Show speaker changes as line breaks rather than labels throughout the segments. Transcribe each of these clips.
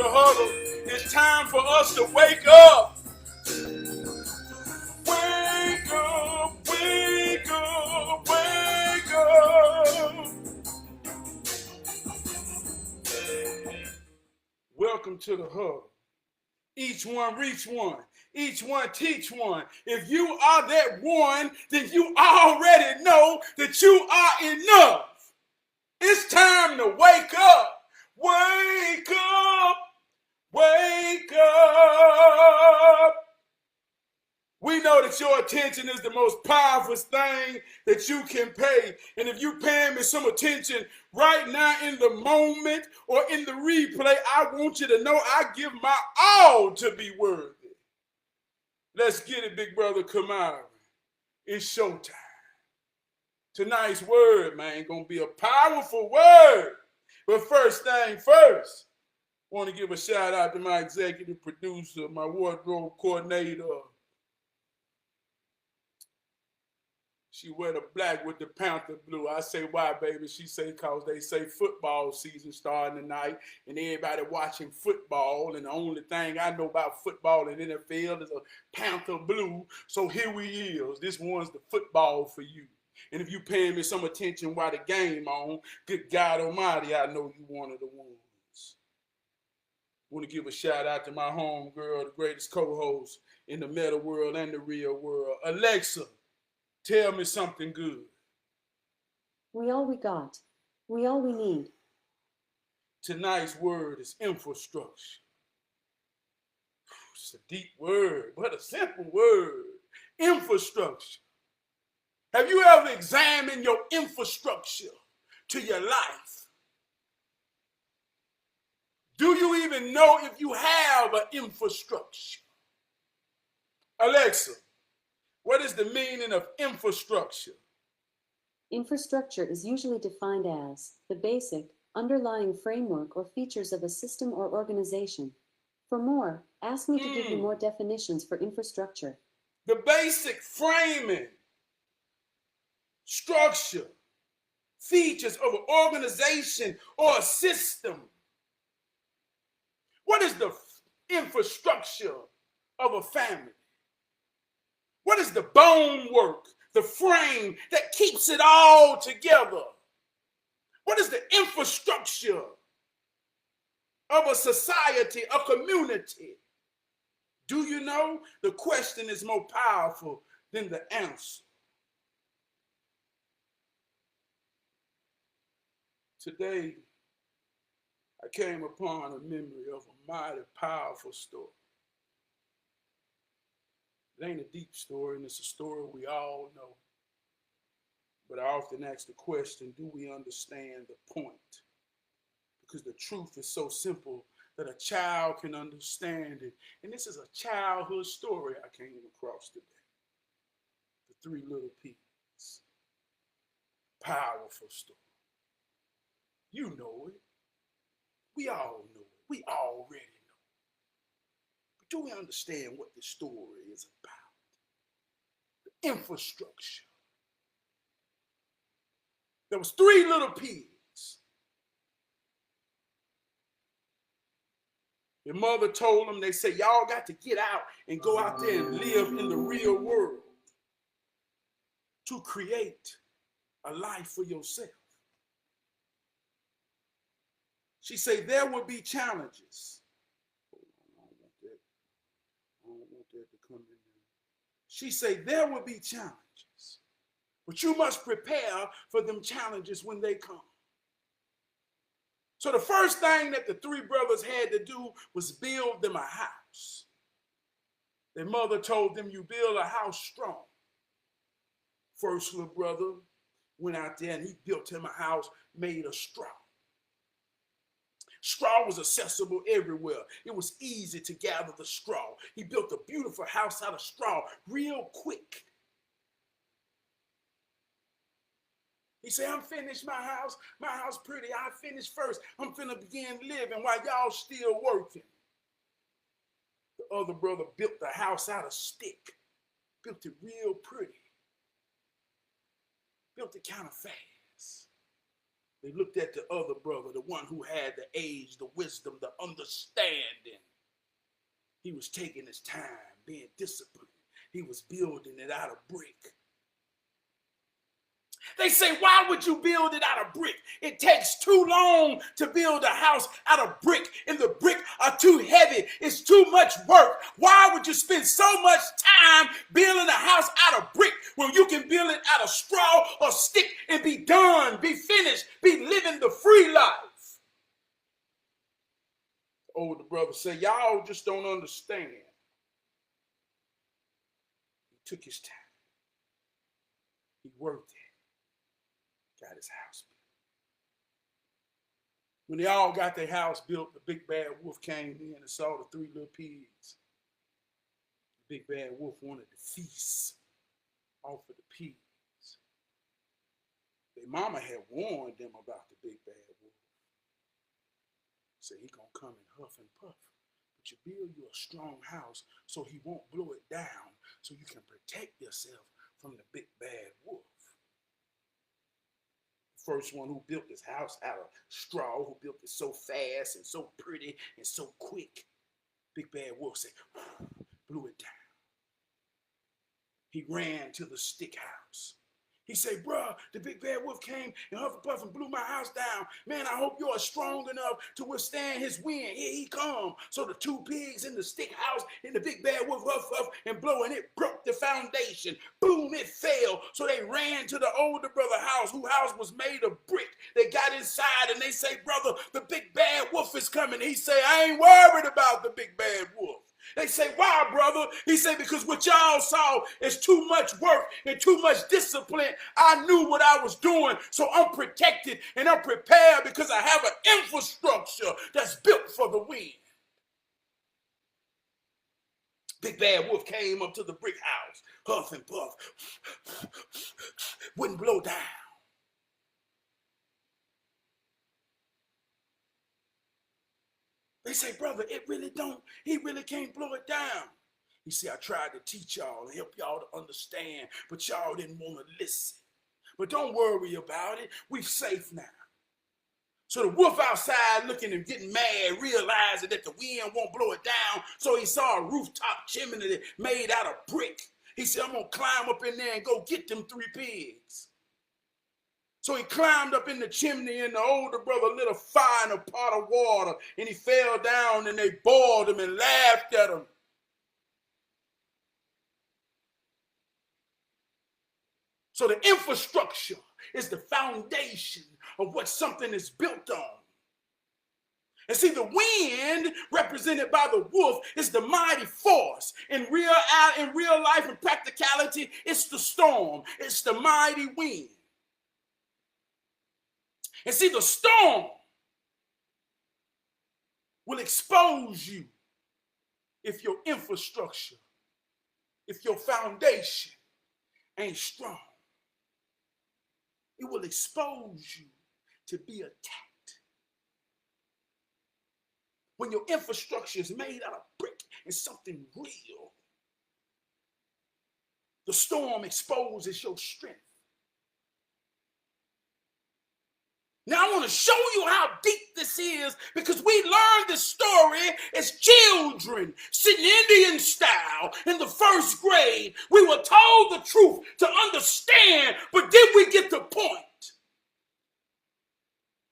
the huddle. It's time for us to wake up. Wake up, wake up, wake up. Welcome to the huddle. Each one reach one. Each one teach one. If you are that one, then you already know that you are enough. It's time to wake up. Wake up. Wake up. We know that your attention is the most powerful thing that you can pay. And if you paying me some attention right now in the moment or in the replay, I want you to know I give my all to be worthy. Let's get it, big brother Kamara. It's showtime. Tonight's word, man, gonna be a powerful word. But first thing first, I want to give a shout out to my executive producer, my wardrobe coordinator. She wear the black with the Panther blue. I say, why, baby? She say, because they say football season starting tonight and everybody watching football. And the only thing I know about football and NFL is a Panther blue. So here we is. This one's the football for you. And if you paying me some attention while the game on, good God Almighty, I know you one of the ones. Want to give a shout out to my home girl, the greatest co-host in the meta world and the real world, Alexa. Tell me something good.
We all we got. We all we need.
Tonight's word is infrastructure. It's a deep word, but a simple word. Infrastructure. Have you ever examined your infrastructure to your life? Do you even know if you have an infrastructure? Alexa, what is the meaning of infrastructure?
Infrastructure is usually defined as the basic, underlying framework or features of a system or organization. For more, ask me to give you more definitions for infrastructure.
The basic framing, structure, features of an organization or a system. What is the infrastructure of a family? What is the bonework, the frame that keeps it all together? What is the infrastructure of a society, a community? Do you know? The question is more powerful than the answer. Today, I came upon a memory of a mighty powerful story. It ain't a deep story, and it's a story we all know. But I often ask the question, do we understand the point? Because the truth is so simple that a child can understand it. And this is a childhood story I came across today. The Three Little Pigs. Powerful story. You know it. We all know it. We already know. But do we understand what this story is about? The infrastructure. There was three little pigs. Their mother told them, they said, y'all got to get out and go out there and live in the real world to create a life for yourself. She said there will be challenges. I don't want that to come in there. She said there will be challenges, but you must prepare for them challenges when they come. So the first thing that the three brothers had to do was build them a house. Their mother told them, you build a house strong. First little brother went out there and he built him a house made of straw. Straw was accessible everywhere. It was easy to gather the straw. He built a beautiful house out of straw real quick. He said, I'm finished my house pretty. I finished first. I'm finna begin living while y'all still working. The other brother built the house out of stick. Built it real pretty. Built it kind of fast. They looked at the other brother, the one who had the age, the wisdom, the understanding. He was taking his time, being disciplined. He was building it out of brick. They say, why would you build it out of brick? It takes too long to build a house out of brick, and the brick are too heavy. It's too much work. Why would you spend so much time building a house out of brick when you can build it out of straw or stick and be done, be finished, be living the free life? The older brother said, y'all just don't understand. He took his time. He worked it. Got his house built. When they all got their house built, the big bad wolf came in and saw the three little pigs. The big bad wolf wanted to feast off of the pigs. Their mama had warned them about the big bad wolf. Said he gonna come and huff and puff. But you build you a strong house so he won't blow it down, so you can protect yourself from the big bad wolf. First one who built this house out of straw, who built it so fast and so pretty and so quick. Big bad wolf said, blew it down. He ran to the stick house. He said, bruh, the big bad wolf came and huff and puff and blew my house down. Man, I hope you are strong enough to withstand his wind. Here he come. So the two pigs in the stick house and the big bad wolf huff, huff and blow, and it broke the foundation. Boom, it fell. So they ran to the older brother house, whose house was made of brick. They got inside and they say, brother, the big bad wolf is coming. He say, I ain't worried about the big bad wolf. They say, why, brother? He said, because what y'all saw is too much work and too much discipline. I knew what I was doing, so I'm protected and I'm prepared because I have an infrastructure that's built for the wind. Big bad wolf came up to the brick house, huff and puff, wouldn't blow down. They say, brother, he really can't blow it down. He said, I tried to teach y'all and help y'all to understand, but y'all didn't want to listen. But don't worry about it. We're safe now. So the wolf outside looking and getting mad, realizing that the wind won't blow it down. So he saw a rooftop chimney made out of brick. He said, I'm going to climb up in there and go get them three pigs. So he climbed up in the chimney, and the older brother lit a fire in a pot of water, and he fell down, and they boiled him and laughed at him. So the infrastructure is the foundation of what something is built on. And see, the wind, represented by the wolf, is the mighty force. In real life and practicality, it's the storm. It's the mighty wind. And see, the storm will expose you if your infrastructure, if your foundation ain't strong. It will expose you to be attacked. When your infrastructure is made out of brick and something real, the storm exposes your strength. Now, I want to show you how deep this is, because we learned this story as children, sitting Indian style in the first grade. We were told the truth to understand, but did we get the point?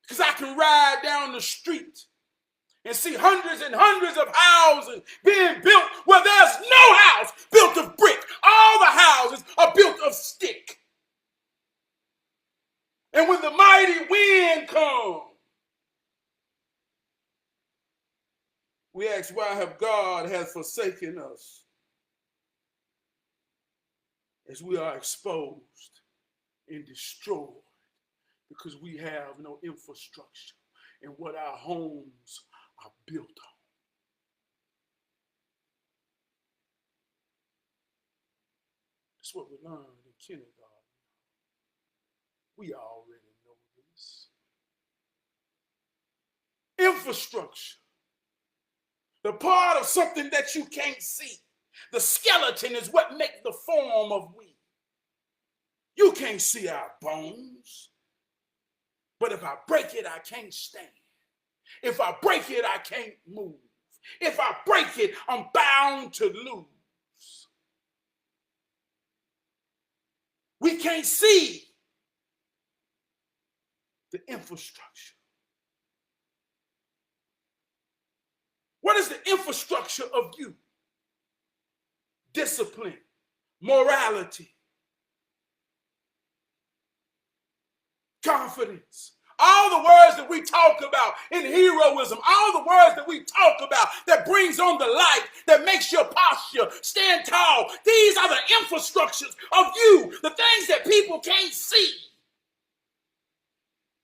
Because I can ride down the street and see hundreds and hundreds of houses being built where there's no house built of brick. All the houses are built of stick. And when the mighty wind comes, we ask, why have God has forsaken us? As we are exposed and destroyed because we have no infrastructure in what our homes are built on. That's what we learned in kindergarten. We already know this. Infrastructure. The part of something that you can't see. The skeleton is what makes the form of we. You can't see our bones. But if I break it, I can't stand. If I break it, I can't move. If I break it, I'm bound to lose. We can't see the infrastructure. What is the infrastructure of you? Discipline, morality, confidence. All the words that we talk about in heroism, all the words that we talk about that brings on the light, that makes your posture stand tall. These are the infrastructures of you, the things that people can't see.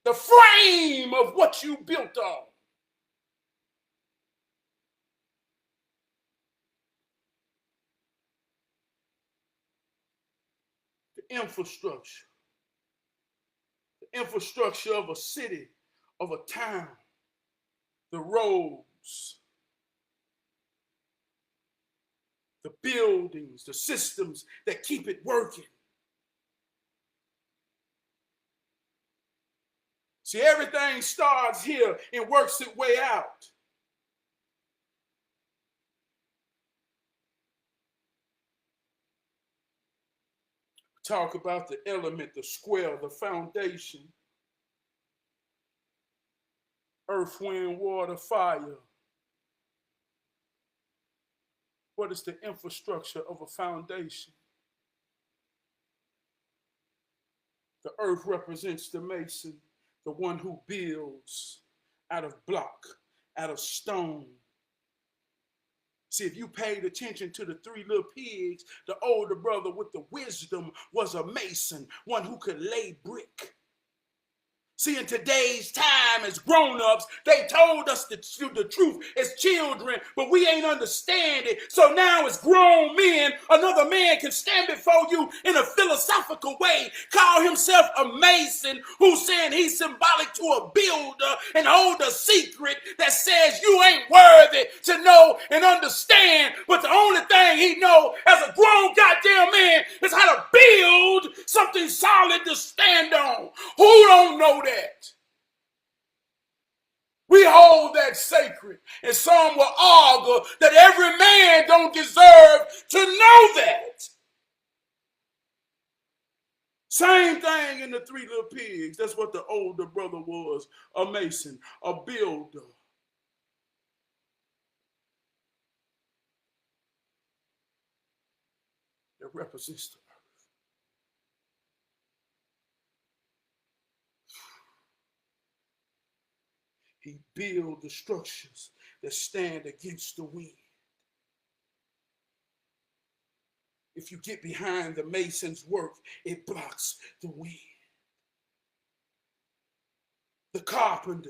The frame of what you built on. The infrastructure. The infrastructure of a city, of a town. The roads. The buildings, the systems that keep it working. See, everything starts here and works its way out. Talk about the element, the square, the foundation. Earth, wind, water, fire. What is the infrastructure of a foundation? The earth represents the mason, the one who builds out of block, out of stone. See, if you paid attention to the three little pigs, the older brother with the wisdom was a mason, one who could lay brick. See, in today's time as grown-ups, they told us the truth as children, but we ain't understand it. So now as grown men, another man can stand before you in a philosophical way, call himself a mason, who's saying he's symbolic to a builder and hold a secret that says you ain't worthy to know and understand. But the only thing he know as a grown goddamn man is how to build something solid to stand on. Who don't know that? We hold that sacred, and some will argue that every man don't deserve to know that. Same thing in the three little pigs. That's what the older brother was, a mason, a builder. That represents the He builds the structures that stand against the wind. If you get behind the mason's work, it blocks the wind. The carpenter,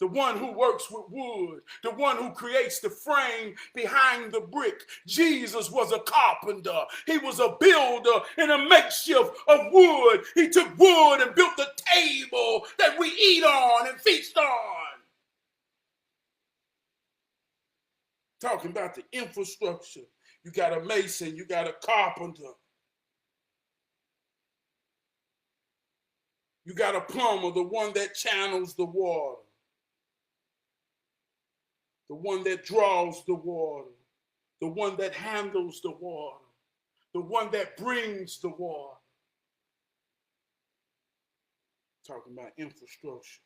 the one who works with wood, the one who creates the frame behind the brick. Jesus was a carpenter. He was a builder in a makeshift of wood. He took wood and built the table that we eat on and feast on. Talking about the infrastructure. You got a mason, you got a carpenter. You got a plumber, the one that channels the water. The one that draws the water. The one that handles the water. The one that brings the water. Talking about infrastructure.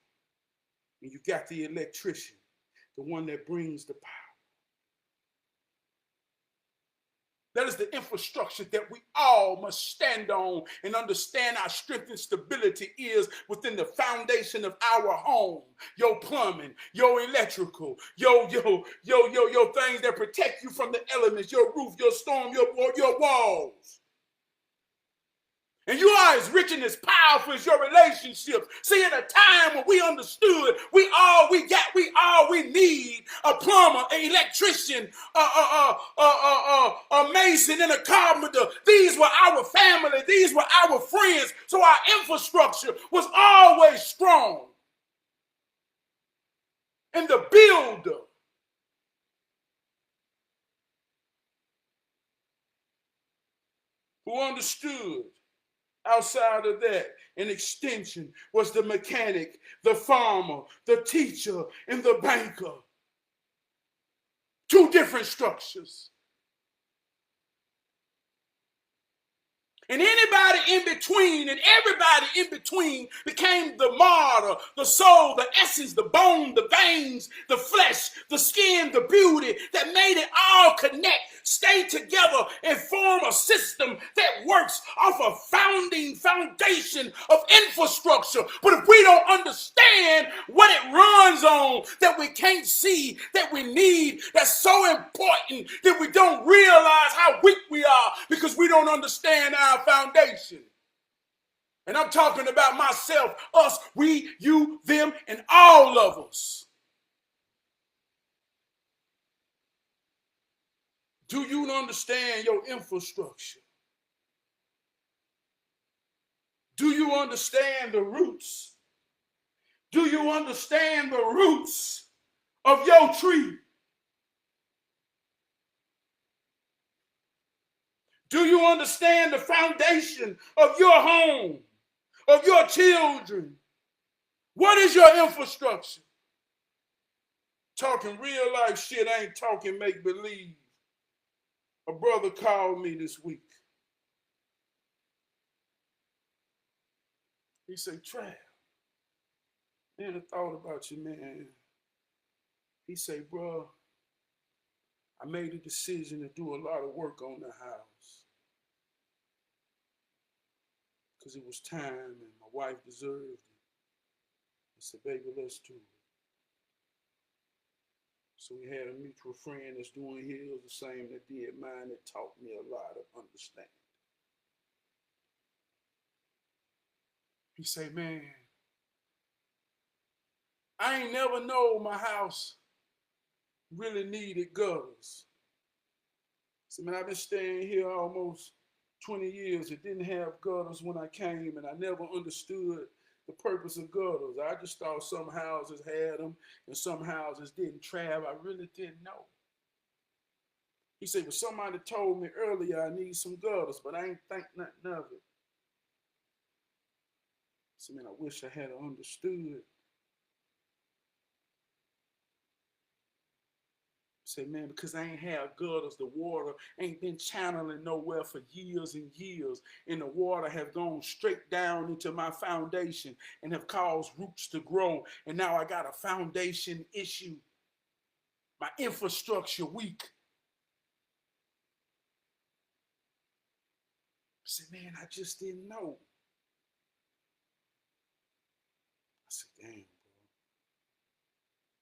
And you got the electrician, the one that brings the power. That is the infrastructure that we all must stand on and understand our strength and stability is within the foundation of our home. Your plumbing, your electrical, your things that protect you from the elements, your roof, your storm, your walls. And you are as rich and as powerful as your relationships. See, in a time when we understood we all we need, a plumber, an electrician, a mason, and a carpenter. These were our family. These were our friends. So our infrastructure was always strong. And the builder who understood outside of that, and extension was the mechanic, the farmer, the teacher, and the banker. Two different structures. And anybody in between and everybody in between became the martyr, the soul, the essence, the bone, the veins, the flesh, the skin, the beauty that made it all connect, stay together, and form a system that works off a foundation of infrastructure. But if we don't understand what it runs on, that we can't see, that we need, that's so important that we don't realize how weak we are because we don't understand our foundation. And I'm talking about myself, us, we, you, them, and all of us. Do you understand your infrastructure? Do you understand the roots? Do you understand the roots of your tree? Do you understand the foundation of your home, of your children? What is your infrastructure? Talking real life shit, ain't talking make believe. A brother called me this week. He said, Trav, man, I thought about you, man. He said, bro, I made a decision to do a lot of work on the house. Because it was time and my wife deserved it. I said, baby, let's do it. So we had a mutual friend that's doing his the same that did mine, that taught me a lot of understanding. He said, man, I ain't never know my house really needed gutters. I said, man, I've been staying here almost 20 years. It didn't have gutters when I came, and I never understood the purpose of gutters. I just thought some houses had them and some houses didn't. Trav, I really didn't know. He said, well, somebody told me earlier I need some gutters, but I ain't think nothing of it. I said, man, I wish I had understood. Say, man, because I ain't have gutters, the water ain't been channeling nowhere for years and years, and the water have gone straight down into my foundation and have caused roots to grow, and now I got a foundation issue. My infrastructure weak. I said, man, I just didn't know. I said, damn, bro.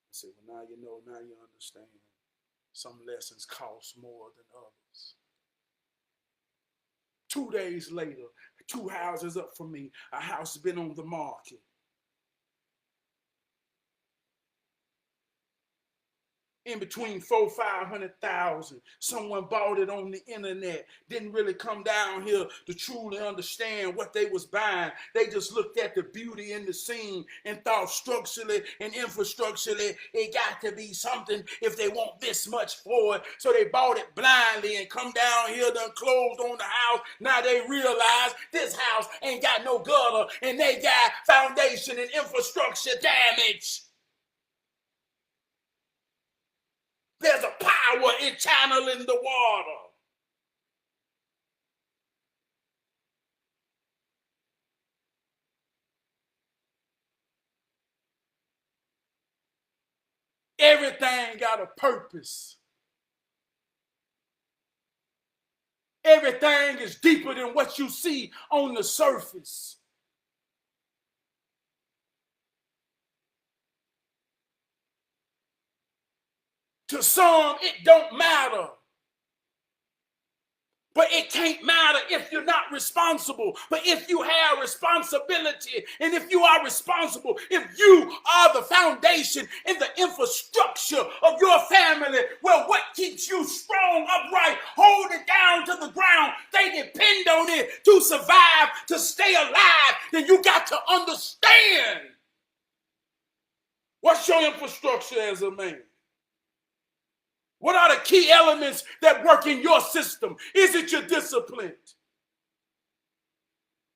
I said, well, now you know, now you understand. Some lessons cost more than others. 2 days later, 2 houses up from me, a house has been on the market. In between 400,000-500,000. Someone bought it on the internet. Didn't really come down here to truly understand what they was buying. They just looked at the beauty in the scene and thought structurally and infrastructurally it got to be something if they want this much for it. So they bought it blindly and come down here, done closed on the house. Now they realize this house ain't got no gutter and they got foundation and infrastructure damage. There's a power in channeling the water. Everything got a purpose. Everything is deeper than what you see on the surface. To some, it don't matter. But it can't matter if you're not responsible. But if you have responsibility, and if you are responsible, if you are the foundation and the infrastructure of your family, well, what keeps you strong, upright, hold it down to the ground, they depend on it to survive, to stay alive, then you got to understand. What's your infrastructure as a man? What are the key elements that work in your system? Is it your discipline?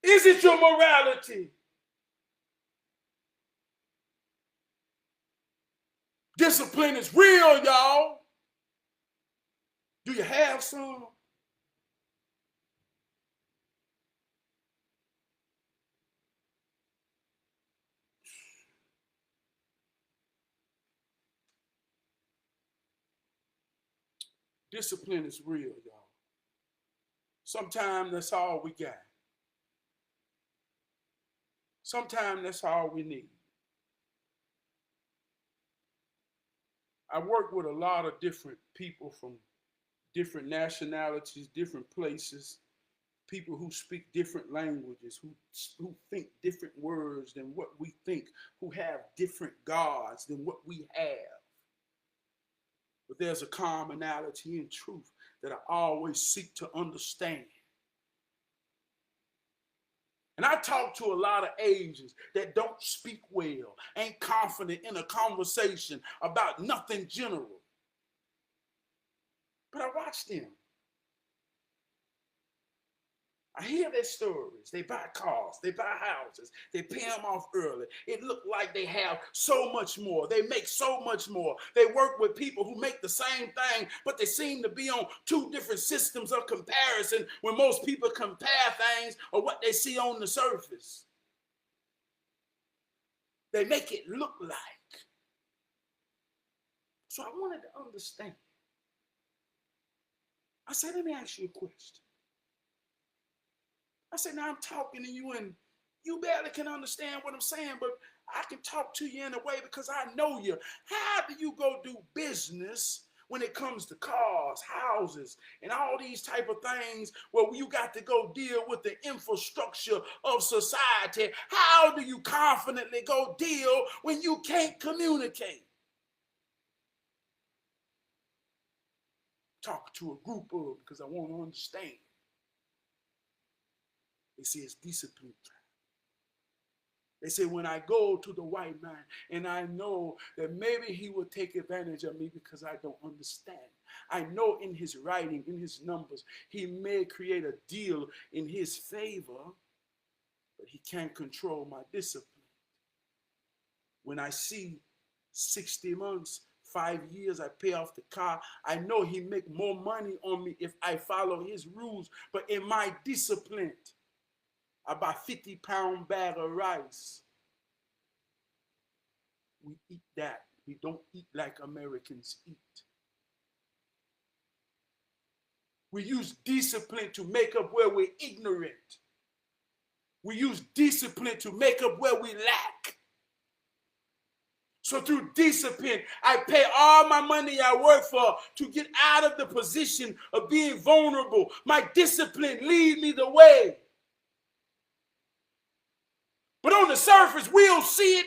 Is it your morality? Discipline is real, y'all. Do you have some? Discipline is real, y'all. Sometimes that's all we got. Sometimes that's all we need. I work with a lot of different people from different nationalities, different places, people who speak different languages, who think different words than what we think, who have different gods than what we have. But there's a commonality in truth that I always seek to understand. And I talk to a lot of Asians that don't speak well, ain't confident in a conversation about nothing general. But I watch them. I hear their stories. They buy cars, they buy houses, they pay them off early. It looked like they have so much more. They make so much more. They work with people who make the same thing, but they seem to be on two different systems of comparison when most people compare things or what they see on the surface. They make it look like. So I wanted to understand. I said, let me ask you a question. I said, now I'm talking to you and you barely can understand what I'm saying, but I can talk to you in a way because I know you. How do you go do business when it comes to cars, houses, and all these type of things where you got to go deal with the infrastructure of society? How do you confidently go deal when you can't communicate? Talk to a group of them because I want to understand. They say it's discipline. They say when I go to the white man and I know that maybe he will take advantage of me because I don't understand. I know in his writing, in his numbers, he may create a deal in his favor, but he can't control my discipline. When I see 60 months, 5 years, I pay off the car, I know he make more money on me if I follow his rules, but in my discipline, I buy 50-pound bag of rice. We eat that. We don't eat like Americans eat. We use discipline to make up where we're ignorant. We use discipline to make up where we lack. So through discipline, I pay all my money I work for to get out of the position of being vulnerable. My discipline leads me the way. But on the surface, we'll see it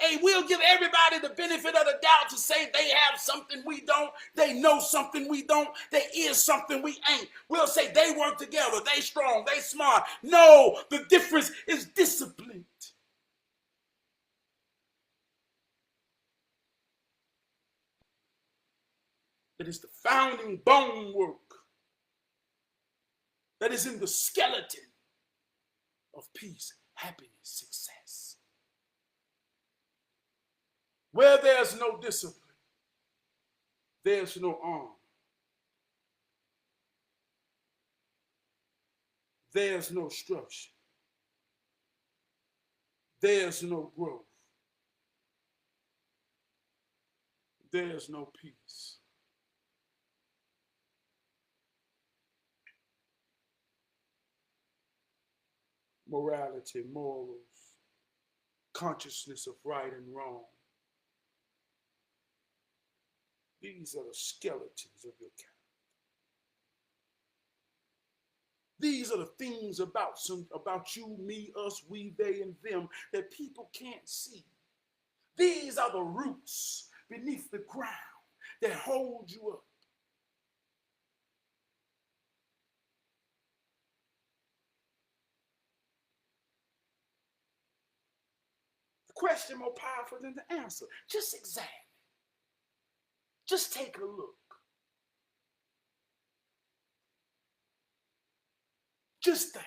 and we'll give everybody the benefit of the doubt to say they have something we don't, they know something we don't, there is something we ain't. We'll say they work together, they strong, they smart. No, the difference is discipline. That is the founding bone work that is in the skeleton of peace, happiness, success. Where there's no discipline, there's no honor. There's no structure. There's no growth. There's no peace. Morality, morals, consciousness of right and wrong. These are the skeletons of your character. These are the things about you, me, us, we, they, and them that people can't see. These are the roots beneath the ground that hold you up. The question more powerful than the answer. Just examine. Just take a look. Just think.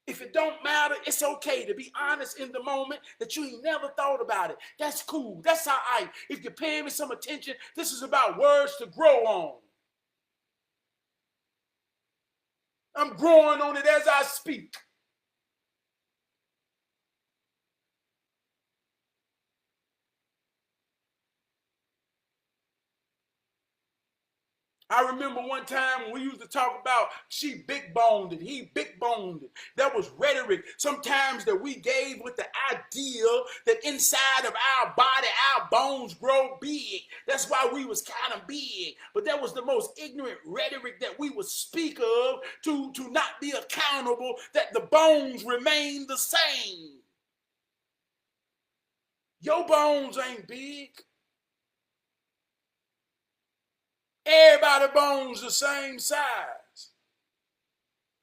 If it don't matter, it's okay to be honest in the moment that you ain't never thought about it. That's cool. That's all right. If you're paying me some attention, this is about words to grow on. I'm growing on it as I speak. I remember one time when we used to talk about she big-boned it, he big-boned it. That was rhetoric sometimes that we gave with the idea that inside of our body, our bones grow big. That's why we was kind of big. But that was the most ignorant rhetoric that we would speak of to not be accountable that the bones remain the same. Your bones ain't big. Everybody's bones the same size.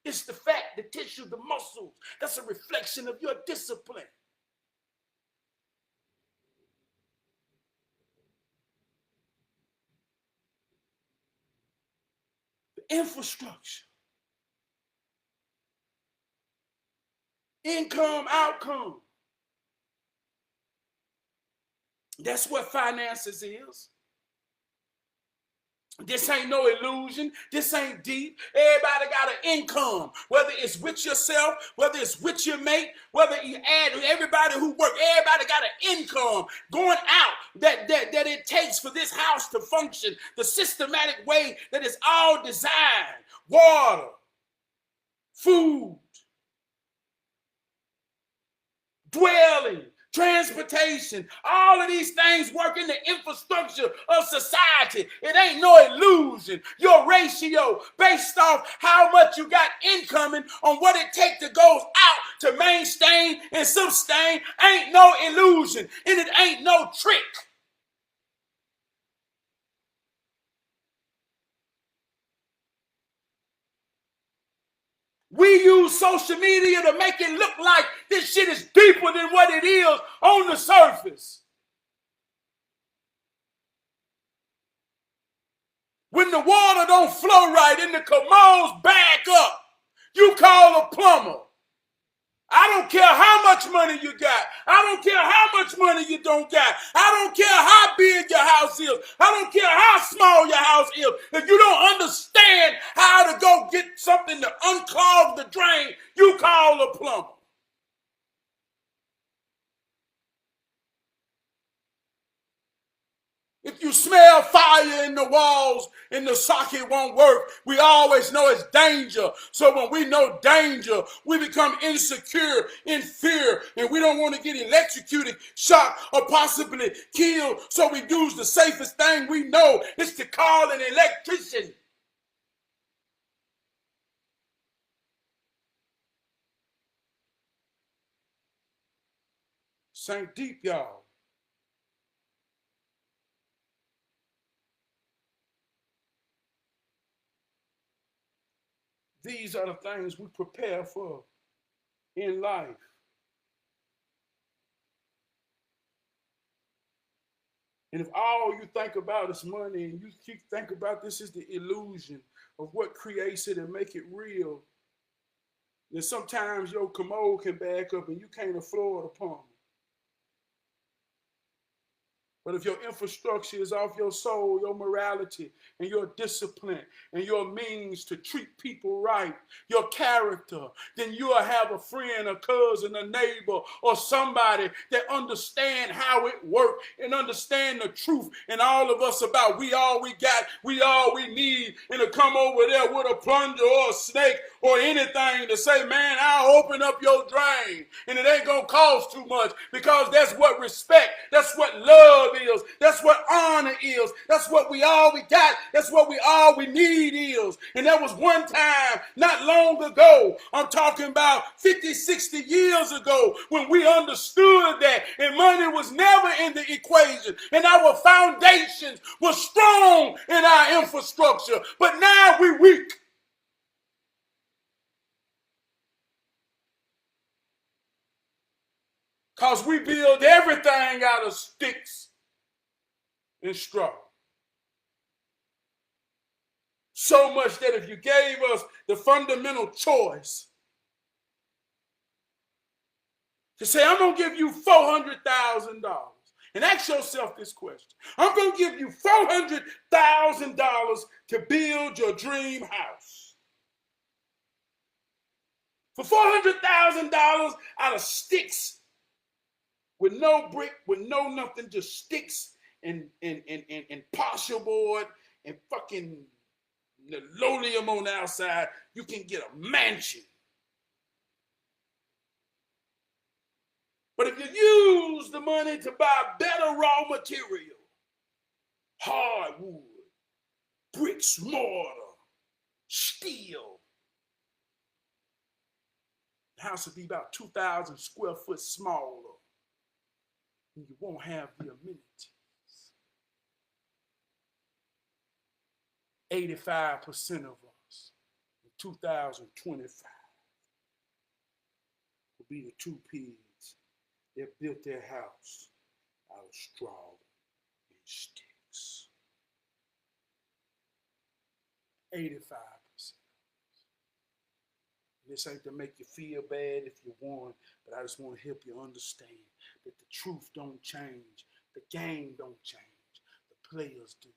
It's the fat, the tissue, the muscles. That's a reflection of your discipline. The infrastructure. Income, outcome. That's what finances is. This ain't no illusion. This ain't deep. Everybody got an income, whether it's with yourself, whether it's with your mate, whether you add everybody who work. Everybody got an income going out that it takes for this house to function the systematic way that it's all designed. Water, food, dwelling, transportation, all of these things work in the infrastructure of society. It ain't no illusion. Your ratio based off how much you got incoming on what it takes to go out to maintain and sustain ain't no illusion, and it ain't no trick. We use social media to make it look like this shit is deeper than what it is on the surface. When the water don't flow right and the commodes back up, you call a plumber. I don't care how much money you got. I don't care how much money you don't got. I don't care how big your house is. I don't care how small your house is. If you don't understand how to go get something to unclog the drain, you call a plumber. If you smell fire in the walls and the socket won't work, we always know it's danger. So when we know danger, we become insecure, in fear, and we don't want to get electrocuted, shocked, or possibly killed. So we use the safest thing we know is to call an electrician. St. Deep, y'all. These are the things we prepare for in life. And if all you think about is money and you keep thinking about this is the illusion of what creates it and make it real, then sometimes your commode can back up and you can't afford a pump. But if your infrastructure is off your soul, your morality, and your discipline, and your means to treat people right, your character, then you'll have a friend, a cousin, a neighbor, or somebody that understand how it works and understand the truth and all of us about we all we got, we all we need, and to come over there with a plunger or a snake or anything to say, man, I'll open up your drain, and it ain't gonna cost too much, because that's what respect, that's what love is. That's what honor is. That's what we all we got. That's what we all we need is. And there was one time not long ago, I'm talking about 50, 60 years ago, when we understood that and money was never in the equation and our foundations were strong in our infrastructure. But now we're weak. Because we build everything out of sticks and straw. So much that if you gave us the fundamental choice To say, I'm going to give you $400,000. And ask yourself this question. I'm going to give you $400,000 to build your dream house. For $400,000 out of sticks with no brick, with no nothing, just sticks and partial board and fucking linoleum on the outside, you can get a mansion. But if you use the money to buy better raw material, hardwood, bricks, mortar, steel, the house will be about 2,000 square foot smaller, and you won't have the amenities. 85% of us in 2025 will be the two pigs that built their house out of straw and sticks. 85%. This ain't to make you feel bad if you won, but I just want to help you understand that the truth don't change, the game don't change, the players do.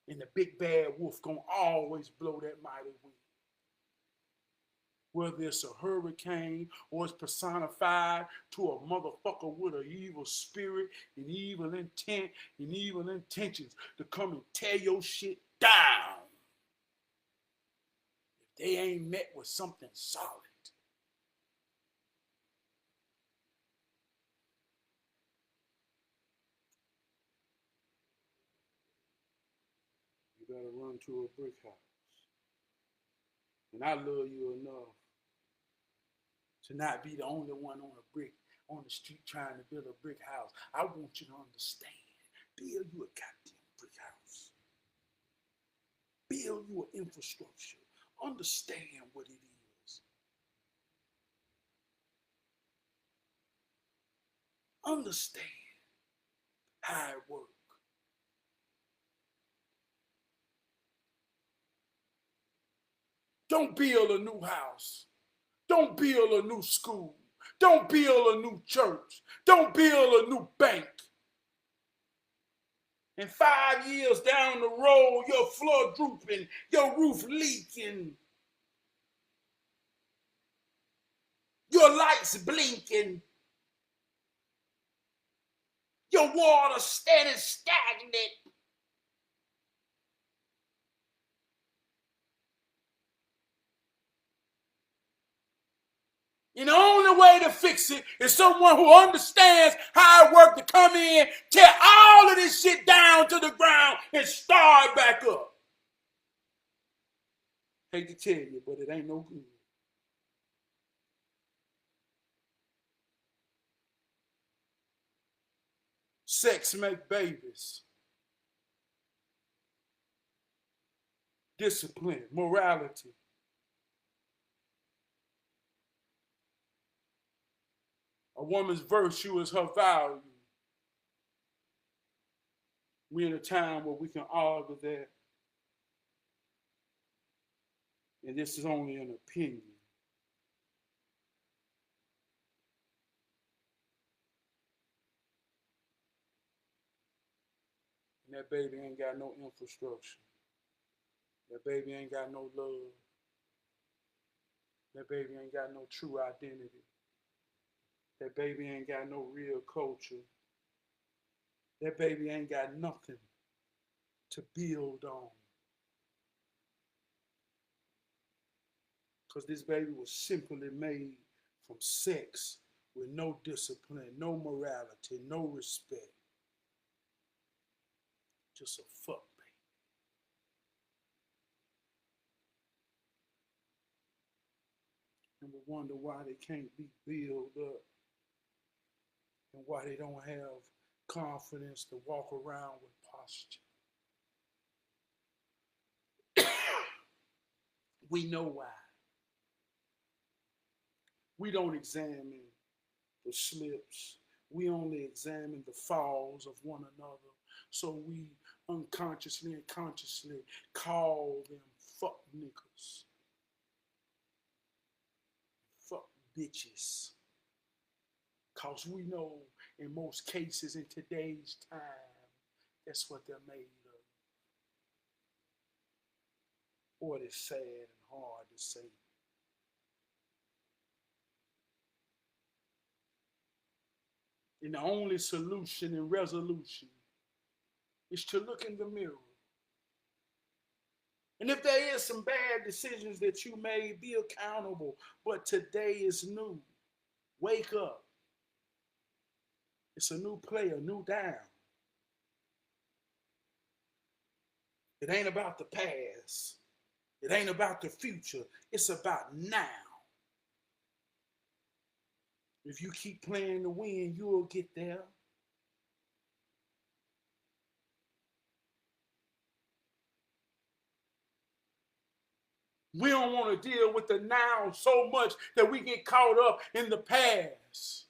And the big bad wolf gonna always blow that mighty wind. Whether it's a hurricane or it's personified to a motherfucker with an evil spirit and evil intent and evil intentions to come and tear your shit down. If they ain't met with something solid. You better run to a brick house. And I love you enough to not be the only one on a brick, on the street trying to build a brick house. I want you to understand. Build you a goddamn brick house. Build you an infrastructure. Understand what it is. Understand how it works. Don't build a new house. Don't build a new school. Don't build a new church. Don't build a new bank. And 5 years down the road, your floor drooping, your roof leaking, your lights blinking, your water standing stagnant. And the only way to fix it is someone who understands how it works to come in, tear all of this shit down to the ground, and start back up. Hate to tell you, but it ain't no good. Sex make babies. Discipline, morality. A woman's virtue is her value. We're in a time where we can argue that. And this is only an opinion. And that baby ain't got no infrastructure. That baby ain't got no love. That baby ain't got no true identity. That baby ain't got no real culture. That baby ain't got nothing to build on. Because this baby was simply made from sex with no discipline, no morality, no respect. Just a fuck baby. And we wonder why they can't be built up and why they don't have confidence to walk around with posture. We know why. We don't examine the slips. We only examine the falls of one another. So we unconsciously and consciously call them fuck niggas, fuck bitches. Because we know in most cases in today's time, that's what they're made of. Boy, it's sad and hard to say. And the only solution and resolution is to look in the mirror. And if there is some bad decisions that you made, be accountable. But today is new. Wake up. It's a new play, a new down. It ain't about the past. It ain't about the future. It's about now. If you keep playing to win, you'll get there. We don't want to deal with the now so much that we get caught up in the past.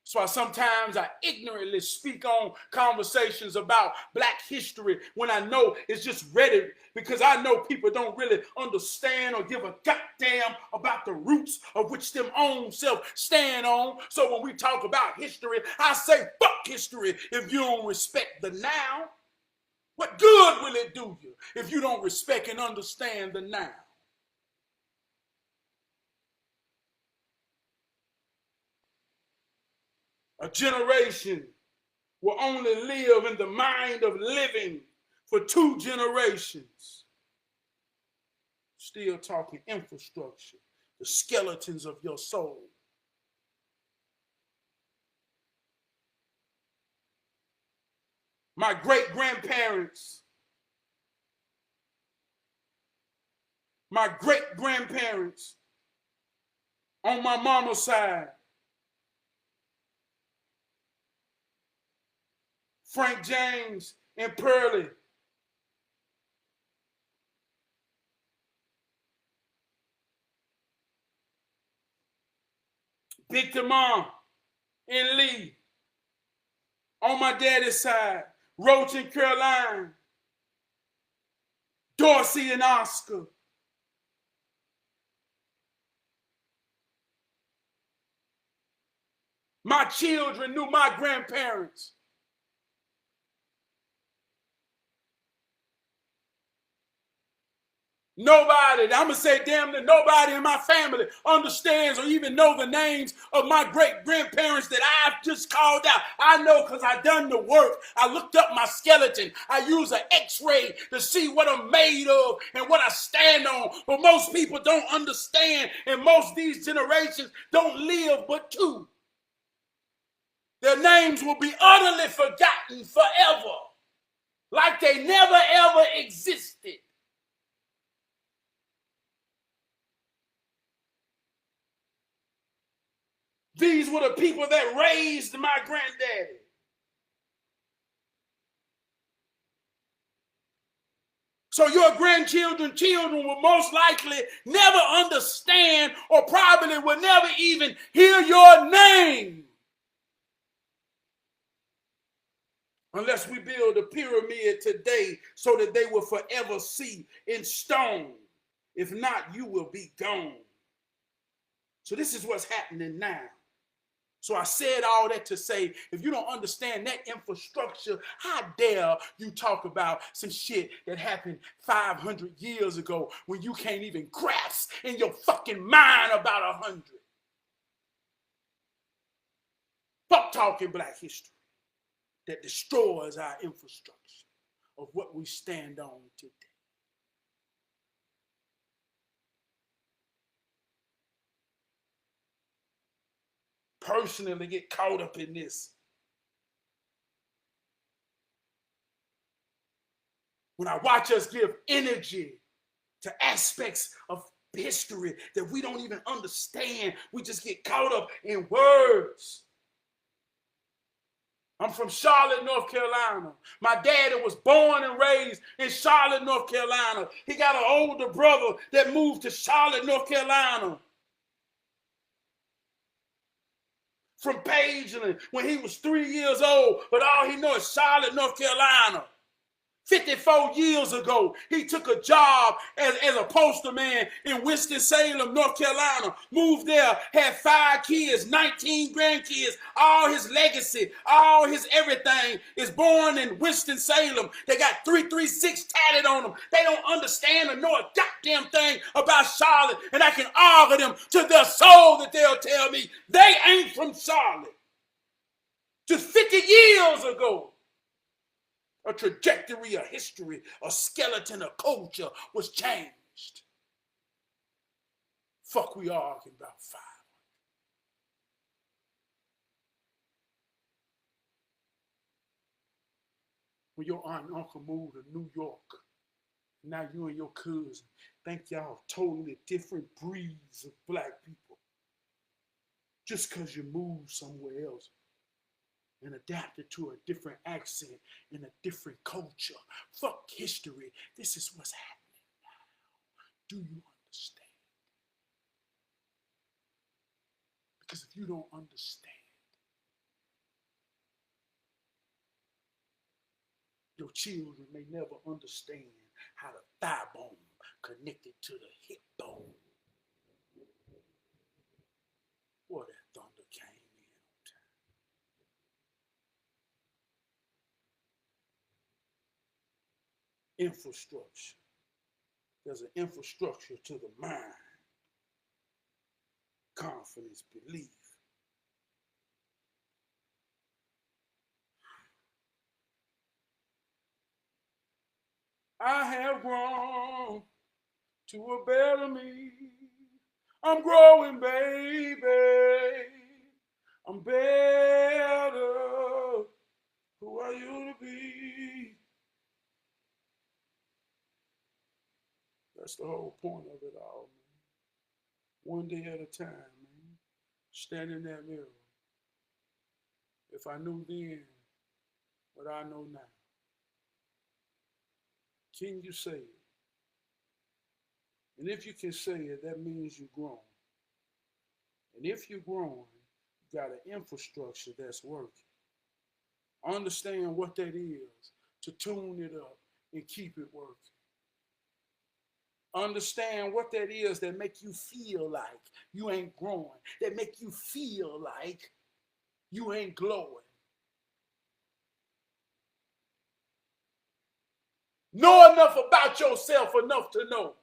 So sometimes I ignorantly speak on conversations about Black history when I know it's just rhetoric, because I know people don't really understand or give a goddamn about the roots of which them own self stand on. So when we talk about history, I say fuck history if you don't respect the now. What good will it do you if you don't respect and understand the now? A generation will only live in the mind of living for 2 generations. Still talking infrastructure, the skeletons of your soul. My great-grandparents, on my mama's side, Frank James and Pearlie, Big Demar and Lee. On my daddy's side, Roach and Caroline, Dorsey and Oscar. My children knew my grandparents. Nobody, I'm going to say damn near nobody in my family understands or even know the names of my great-grandparents that I've just called out. I know because I done the work. I looked up my skeleton. I use an x-ray to see what I'm made of and what I stand on. But most people don't understand, and most of these generations don't live but 2. Their names will be utterly forgotten forever, like they never ever existed. These were the people that raised my granddaddy. So your children will most likely never understand or probably will never even hear your name. Unless we build a pyramid today so that they will forever see in stone. If not, you will be gone. So this is what's happening now. So I said all that to say, if you don't understand that infrastructure, how dare you talk about some shit that happened 500 years ago when you can't even grasp in your fucking mind about 100? Fuck talking Black history that destroys our infrastructure of what we stand on today. Personally get caught up in this. When I watch us give energy to aspects of history that we don't even understand, we just get caught up in words. I'm from Charlotte, North Carolina. My daddy was born and raised in Charlotte, North Carolina. He got an older brother that moved to Charlotte, North Carolina from Pageland when he was 3 years old, but all he knows is Charlotte, North Carolina. 54 years ago, he took a job as a postman in Winston-Salem, North Carolina. Moved there, had 5 kids, 19 grandkids. All his legacy, all his everything is born in Winston-Salem. They got 336 tatted on them. They don't understand or know a goddamn thing about Charlotte. And I can argue them to their soul that they'll tell me they ain't from Charlotte. Just 50 years ago, a trajectory, a history, a skeleton, a culture was changed. Fuck, we arguing about 5. When your aunt and uncle moved to New York, now you and your cousin think y'all totally different breeds of black people. Just because you moved somewhere else and adapted to a different accent and a different culture. Fuck history. This is what's happening now. Do you understand? Because if you don't understand, your children may never understand how the thigh bone connected to the hip bone. Boy, that thunder came in on time. Infrastructure. There's an infrastructure to the mind. Confidence, belief. I have grown to a better me. I'm growing, baby. I'm better. Who are you to be? That's the whole point of it all, man. One day at a time, man. Stand in that mirror. If I knew then what I know now, can you say it? And if you can say it, that means you're grown. And if you're growing, you got an infrastructure that's working. Understand what that is to tune it up and keep it working. Understand what that is that make you feel like you ain't growing, that make you feel like you ain't glowing. Know enough about yourself enough to know.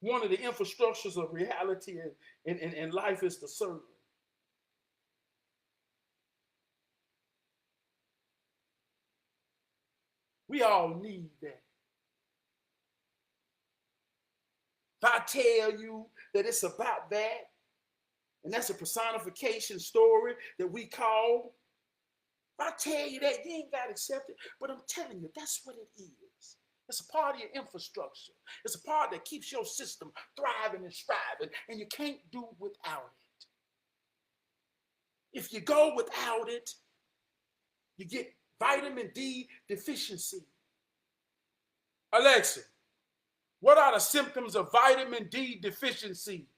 One of the infrastructures of reality and life is discernment. We all need that. If I tell you that it's about that, and that's a personification story that we call, if I tell you that, you ain't got to accept it, but I'm telling you, that's what it is. It's a part of your infrastructure. It's a part that keeps your system thriving and striving, and you can't do without it. If you go without it, you get vitamin D deficiency. Alexa, what are the symptoms of vitamin D deficiency?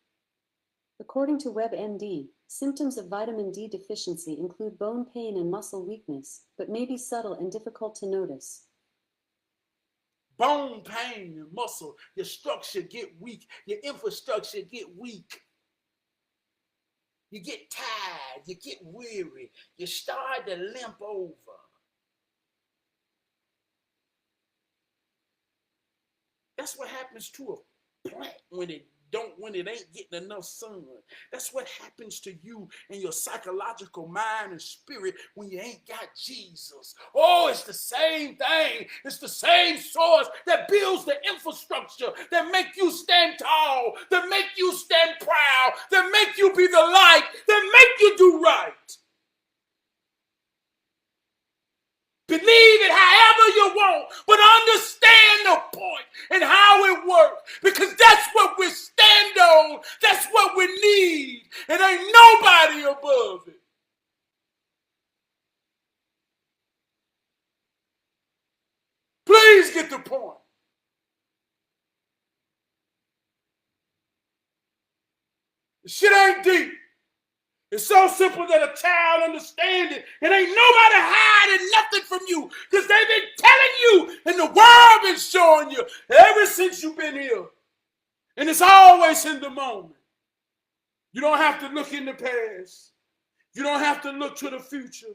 According to WebMD, symptoms of vitamin D deficiency include bone pain and muscle weakness, but may be subtle and difficult to notice.
Bone pain and muscle, your structure get weak, your infrastructure get weak. You get tired, you get weary, you start to limp over. That's what happens to a plant when it ain't getting enough sun. That's what happens to you and your psychological mind and spirit when you ain't got Jesus. Oh, it's the same thing. It's the same source that builds the infrastructure, that make you stand tall, that make you stand proud, that make you be the light, that make you do right. Believe it however you want, but understand the point and how it works, because that's what we stand on. That's what we need, and ain't nobody above it. Please get the point. The shit ain't deep. It's so simple that a child understands it. And ain't nobody hiding nothing from you because they've been telling you and the world been showing you ever since you've been here. And it's always in the moment. You don't have to look in the past. You don't have to look to the future.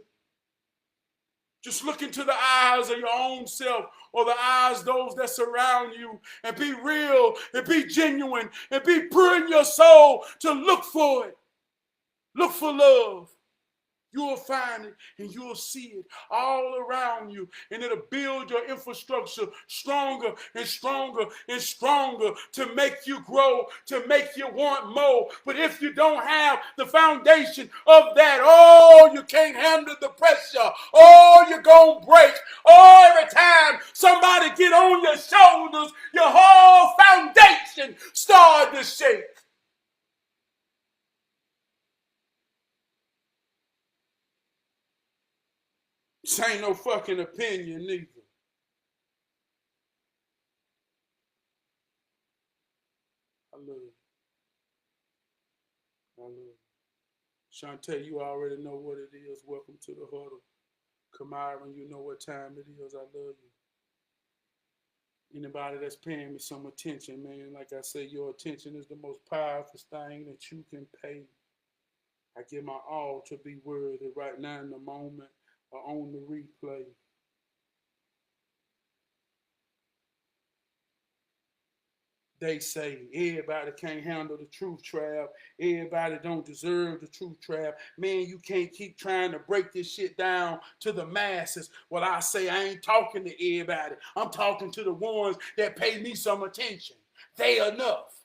Just look into the eyes of your own self or the eyes of those that surround you and be real and be genuine and be pure in your soul to look for it. Look for love. You will find it and you will see it all around you. And it'll build your infrastructure stronger and stronger and stronger to make you grow, to make you want more. But if you don't have the foundation of that, oh, you can't handle the pressure. Oh, you're going to break. Oh, every time somebody get on your shoulders, your whole foundation start to shake. This ain't no fucking opinion neither. I love it. I love it. Shantae, you already know what it is. Welcome to the huddle. Kamiron, you know what time it is. I love you. Anybody that's paying me some attention, man, like I say, your attention is the most powerful thing that you can pay. I give my all to be worthy right now in the moment or on the replay. They say everybody can't handle the truth trap. Everybody don't deserve the truth trap. Man, you can't keep trying to break this shit down to the masses. Well, I say I ain't talking to everybody. I'm talking to the ones that pay me some attention. They enough.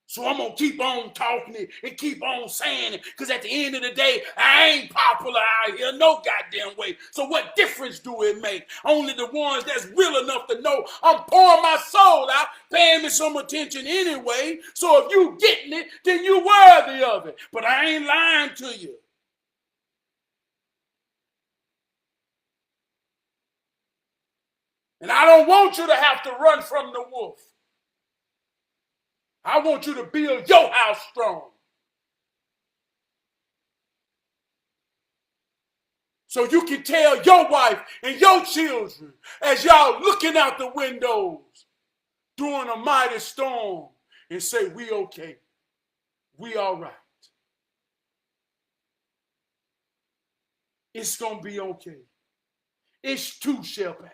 So I'm going to keep on talking it and keep on saying it because at the end of the day, I ain't popular out here no goddamn way. So what difference do it make? Only the ones that's real enough to know I'm pouring my soul out, paying me some attention anyway. So if you getting it, then you worthy of it. But I ain't lying to you. And I don't want you to have to run from the wolf. I want you to build your house strong. So you can tell your wife and your children as y'all looking out the windows during a mighty storm and say, we okay. We all right. It's going to be okay. It's too shall pass.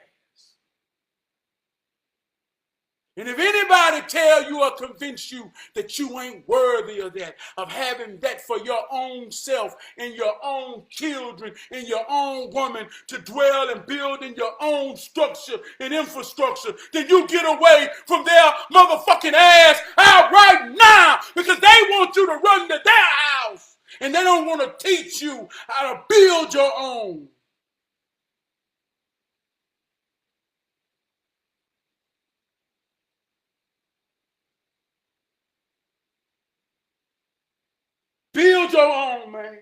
And if anybody tell you or convince you that you ain't worthy of that, of having that for your own self and your own children and your own woman to dwell and build in your own structure and infrastructure, then you get away from their motherfucking ass out right now because they want you to run to their house and they don't want to teach you how to build your own. Build your own, man.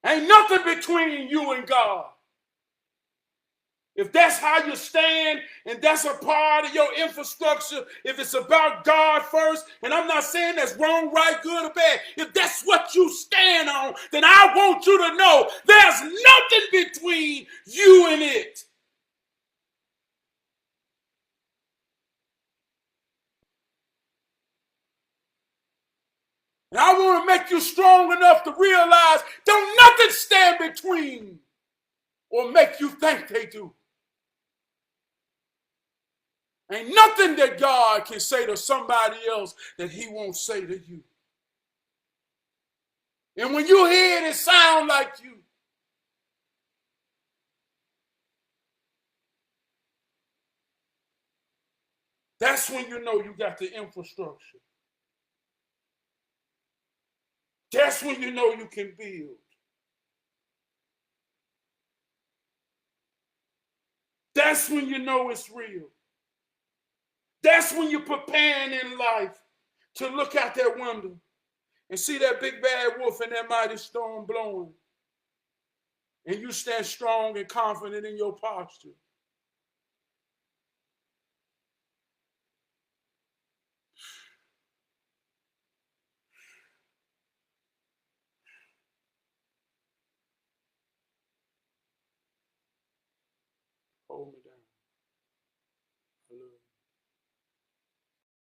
Ain't nothing between you and God. If that's how you stand and that's a part of your infrastructure, if it's about God first, and I'm not saying that's wrong, right, good, or bad, if that's what you stand on, then I want you to know there's nothing between you and it. And I want to make you strong enough to realize don't nothing stand between or make you think they do. Ain't nothing that God can say to somebody else that he won't say to you. And when you hear it, it sound like you. That's when you know you got the infrastructure. That's when you know you can build. That's when you know it's real. That's when you're preparing in life to look out that window and see that big bad wolf and that mighty storm blowing. And you stand strong and confident in your posture. hold me down.